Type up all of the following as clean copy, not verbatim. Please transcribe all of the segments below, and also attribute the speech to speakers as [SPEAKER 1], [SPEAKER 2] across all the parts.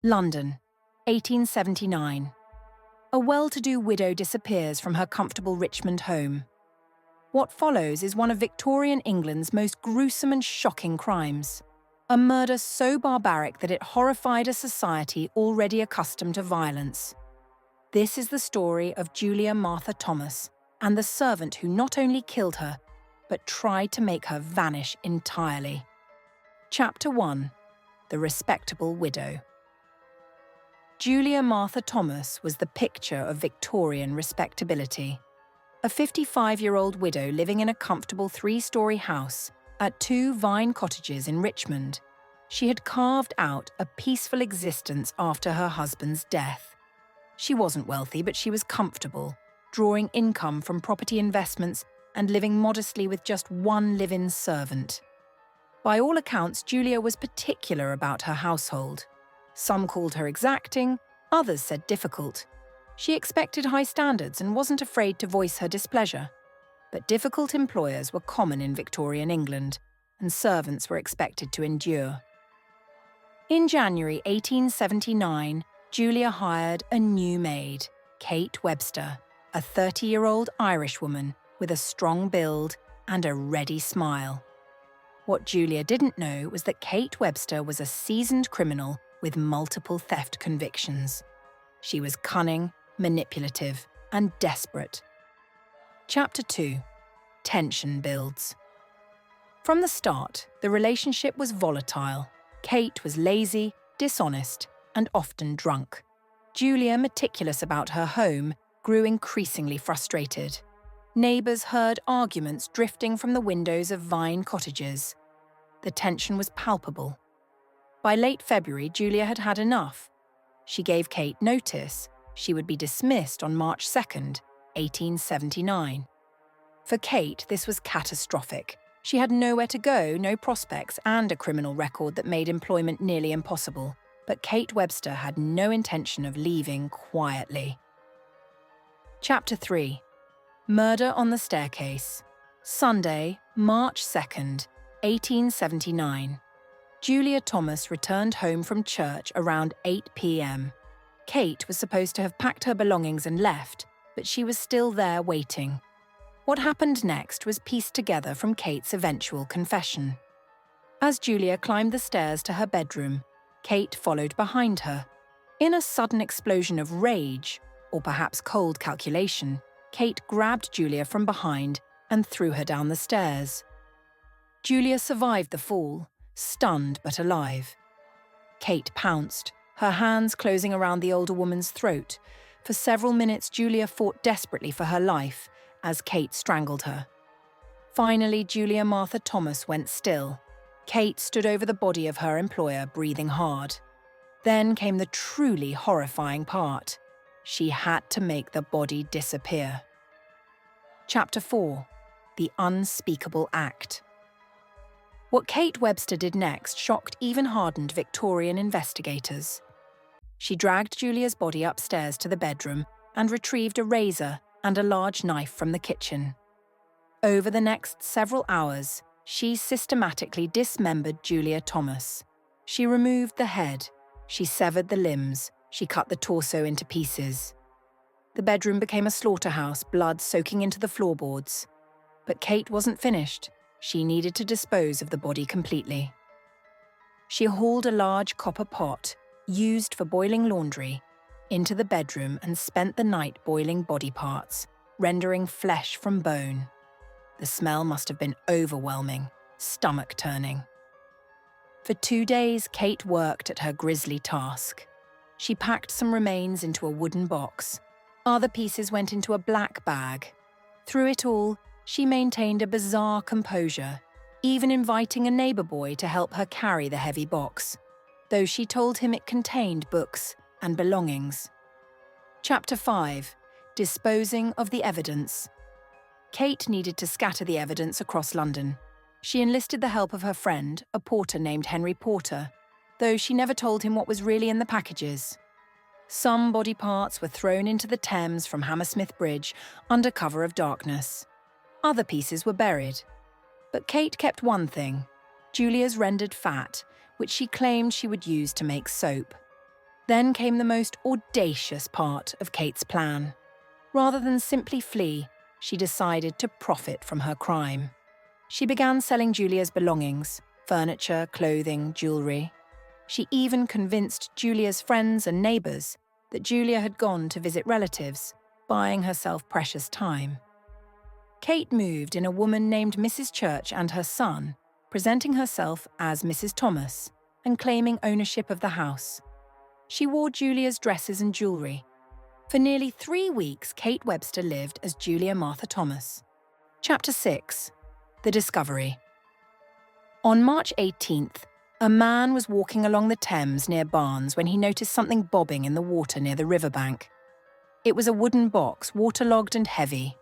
[SPEAKER 1] London, 1879. A well-to-do widow disappears from her comfortable Richmond home. What follows is one of Victorian England's most gruesome and shocking crimes. A murder so barbaric that it horrified a society already accustomed to violence. This is the story of Julia Martha Thomas and the servant who not only killed her, but tried to make her vanish entirely. Chapter 1. The Respectable Widow. Julia Martha Thomas was the picture of Victorian respectability. A 55-year-old widow living in a comfortable 3-story house at 2 Vine Cottages in Richmond. She had carved out a peaceful existence after her husband's death. She wasn't wealthy, but she was comfortable, drawing income from property investments and living modestly with just one live-in servant. By all accounts, Julia was particular about her household. Some called her exacting, others said difficult. She expected high standards and wasn't afraid to voice her displeasure. But difficult employers were common in Victorian England, and servants were expected to endure. In January 1879, Julia hired a new maid, Kate Webster, a 30-year-old Irish woman with a strong build and a ready smile. What Julia didn't know was that Kate Webster was a seasoned criminal with multiple theft convictions. She was cunning, manipulative, and desperate. Chapter 2. Tension builds. From the start, the relationship was volatile. Kate was lazy, dishonest, and often drunk. Julia, meticulous about her home, grew increasingly frustrated. Neighbours heard arguments drifting from the windows of Vine Cottages. The tension was palpable. By late February, Julia had had enough. She gave Kate notice. She would be dismissed on March 2nd, 1879. For Kate, this was catastrophic. She had nowhere to go, no prospects, and a criminal record that made employment nearly impossible. But Kate Webster had no intention of leaving quietly. Chapter 3. Murder on the Staircase. Sunday, March 2nd, 1879. Julia Thomas returned home from church around 8 p.m. Kate was supposed to have packed her belongings and left, but she was still there waiting. What happened next was pieced together from Kate's eventual confession. As Julia climbed the stairs to her bedroom, Kate followed behind her. In a sudden explosion of rage, or perhaps cold calculation, Kate grabbed Julia from behind and threw her down the stairs. Julia survived the fall, stunned but alive. Kate pounced, her hands closing around the older woman's throat. For several minutes, Julia fought desperately for her life as Kate strangled her. Finally, Julia Martha Thomas went still. Kate stood over the body of her employer, breathing hard. Then came the truly horrifying part. She had to make the body disappear. Chapter 4. The Unspeakable Act. What Kate Webster did next shocked even hardened Victorian investigators. She dragged Julia's body upstairs to the bedroom and retrieved a razor and a large knife from the kitchen. Over the next several hours, she systematically dismembered Julia Thomas. She removed the head, she severed the limbs, she cut the torso into pieces. The bedroom became a slaughterhouse, blood soaking into the floorboards. But Kate wasn't finished. She needed to dispose of the body completely. She hauled a large copper pot, used for boiling laundry, into the bedroom and spent the night boiling body parts, rendering flesh from bone. The smell must have been overwhelming, stomach-turning. For 2 days, Kate worked at her grisly task. She packed some remains into a wooden box. Other pieces went into a black bag. Through it all, she maintained a bizarre composure, even inviting a neighbour boy to help her carry the heavy box, though she told him it contained books and belongings. Chapter 5. Disposing of the Evidence. Kate needed to scatter the evidence across London. She enlisted the help of her friend, a porter named Henry Porter, though she never told him what was really in the packages. Some body parts were thrown into the Thames from Hammersmith Bridge under cover of darkness. Other pieces were buried. But Kate kept one thing, Julia's rendered fat, which she claimed she would use to make soap. Then came the most audacious part of Kate's plan. Rather than simply flee, she decided to profit from her crime. She began selling Julia's belongings, furniture, clothing, jewellery. She even convinced Julia's friends and neighbours that Julia had gone to visit relatives, buying herself precious time. Kate moved in a woman named Mrs. Church and her son, presenting herself as Mrs. Thomas and claiming ownership of the house. She wore Julia's dresses and jewellery. For nearly 3 weeks, Kate Webster lived as Julia Martha Thomas. Chapter 6. The Discovery. On March 18th, a man was walking along the Thames near Barnes when he noticed something bobbing in the water near the riverbank. It was a wooden box, waterlogged and heavy.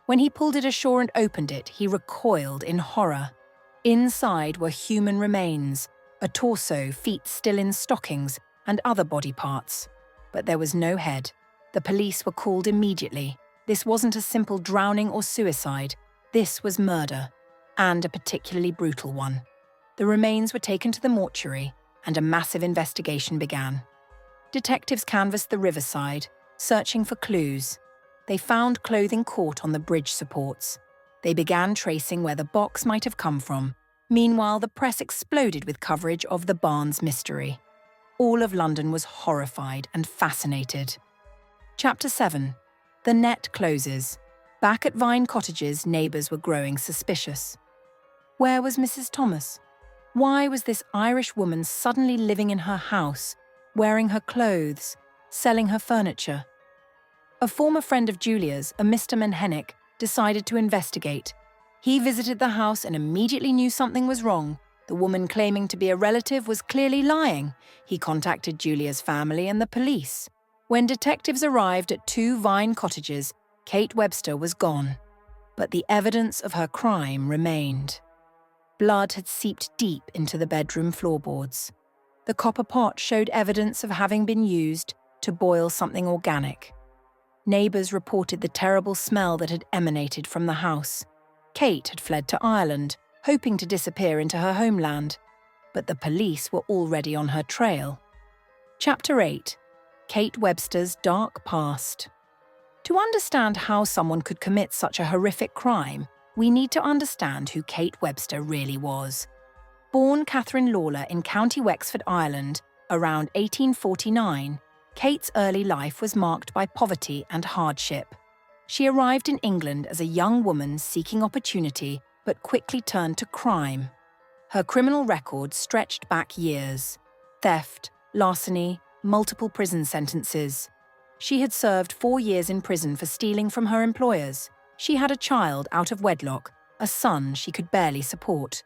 [SPEAKER 1] When he pulled it ashore and opened it, he recoiled in horror. Inside were human remains, a torso, feet still in stockings, and other body parts. But there was no head. The police were called immediately. This wasn't a simple drowning or suicide. This was murder, and a particularly brutal one. The remains were taken to the mortuary, and a massive investigation began. Detectives canvassed the riverside, searching for clues. They found clothing caught on the bridge supports. They began tracing where the box might have come from. Meanwhile, the press exploded with coverage of the Barnes mystery. All of London was horrified and fascinated. Chapter 7. The net closes. Back at Vine Cottages, neighbours were growing suspicious. Where was Mrs. Thomas? Why was this Irish woman suddenly living in her house, wearing her clothes, selling her furniture? A former friend of Julia's, a Mr. Menhennick, decided to investigate. He visited the house and immediately knew something was wrong. The woman claiming to be a relative was clearly lying. He contacted Julia's family and the police. When detectives arrived at 2 Vine Cottages, Kate Webster was gone. But the evidence of her crime remained. Blood had seeped deep into the bedroom floorboards. The copper pot showed evidence of having been used to boil something organic. Neighbours reported the terrible smell that had emanated from the house. Kate had fled to Ireland, hoping to disappear into her homeland. But the police were already on her trail. Chapter 8. Kate Webster's Dark Past. To understand how someone could commit such a horrific crime, we need to understand who Kate Webster really was. Born Catherine Lawler in County Wexford, Ireland, around 1849, Kate's early life was marked by poverty and hardship. She arrived in England as a young woman seeking opportunity, but quickly turned to crime. Her criminal record stretched back years. Theft, larceny, multiple prison sentences. She had served 4 years in prison for stealing from her employers. She had a child out of wedlock, a son she could barely support.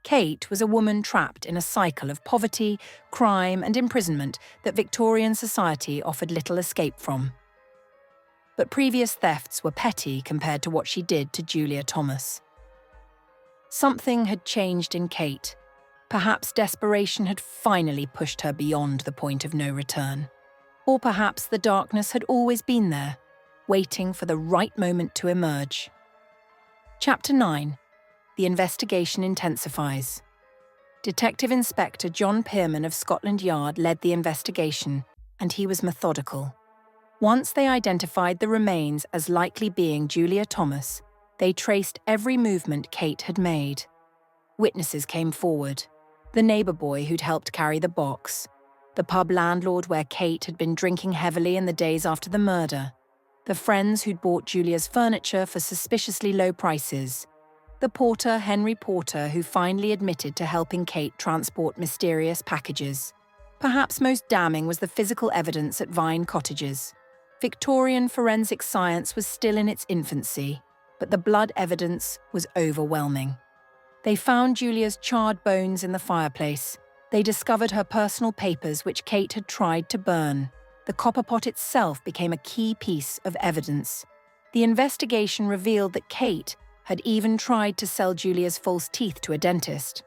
[SPEAKER 1] Kate was a woman trapped in a cycle of poverty, crime, and imprisonment that Victorian society offered little escape from. But previous thefts were petty compared to what she did to Julia Thomas. Something had changed in Kate. Perhaps desperation had finally pushed her beyond the point of no return. Or perhaps the darkness had always been there, waiting for the right moment to emerge. Chapter 9. The investigation intensifies. Detective Inspector John Pearman of Scotland Yard led the investigation, and he was methodical. Once they identified the remains as likely being Julia Thomas, they traced every movement Kate had made. Witnesses came forward. The neighbour boy who'd helped carry the box, the pub landlord where Kate had been drinking heavily in the days after the murder, the friends who'd bought Julia's furniture for suspiciously low prices, the porter Henry Porter who finally admitted to helping Kate transport mysterious packages. Perhaps most damning was the physical evidence at Vine Cottages. Victorian forensic science was still in its infancy, but the blood evidence was overwhelming. They found Julia's charred bones in the fireplace. They discovered her personal papers which Kate had tried to burn. The copper pot itself became a key piece of evidence. The investigation revealed that Kate had even tried to sell Julia's false teeth to a dentist.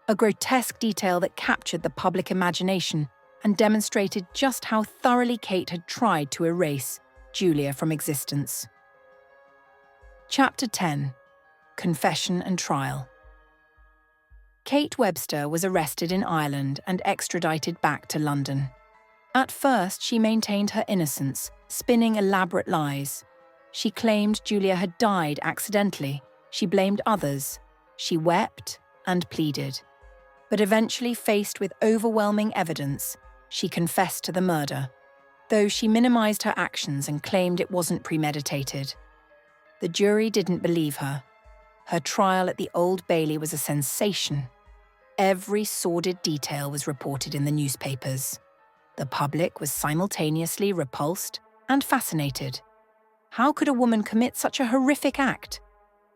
[SPEAKER 1] A grotesque detail that captured the public imagination and demonstrated just how thoroughly Kate had tried to erase Julia from existence. Chapter 10. Confession and Trial. Kate Webster was arrested in Ireland and extradited back to London. At first, she maintained her innocence, spinning elaborate lies. She claimed Julia had died accidentally. She blamed others. She wept and pleaded. But eventually, faced with overwhelming evidence, she confessed to the murder, though she minimized her actions and claimed it wasn't premeditated. The jury didn't believe her. Her trial at the Old Bailey was a sensation. Every sordid detail was reported in the newspapers. The public was simultaneously repulsed and fascinated. How could a woman commit such a horrific act?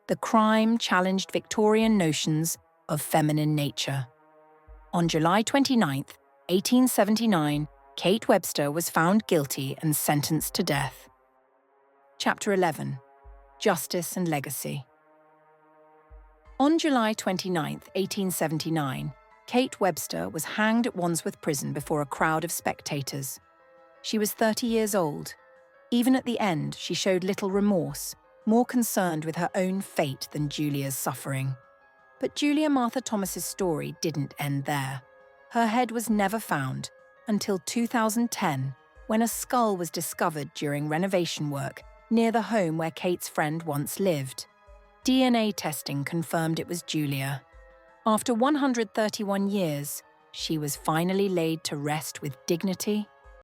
[SPEAKER 1] The crime challenged Victorian notions of feminine nature. On July 29, 1879, Kate Webster was found guilty and sentenced to death. Chapter 11. Justice and Legacy. On July 29, 1879, Kate Webster was hanged at Wandsworth Prison before a crowd of spectators. She was 30 years old. Even at the end, she showed little remorse, more concerned with her own fate than Julia's suffering. But Julia Martha Thomas's story didn't end there. Her head was never found until 2010, when a skull was discovered during renovation work near the home where Kate's friend once lived. DNA testing confirmed it was Julia. After 131 years, she was finally laid to rest with dignity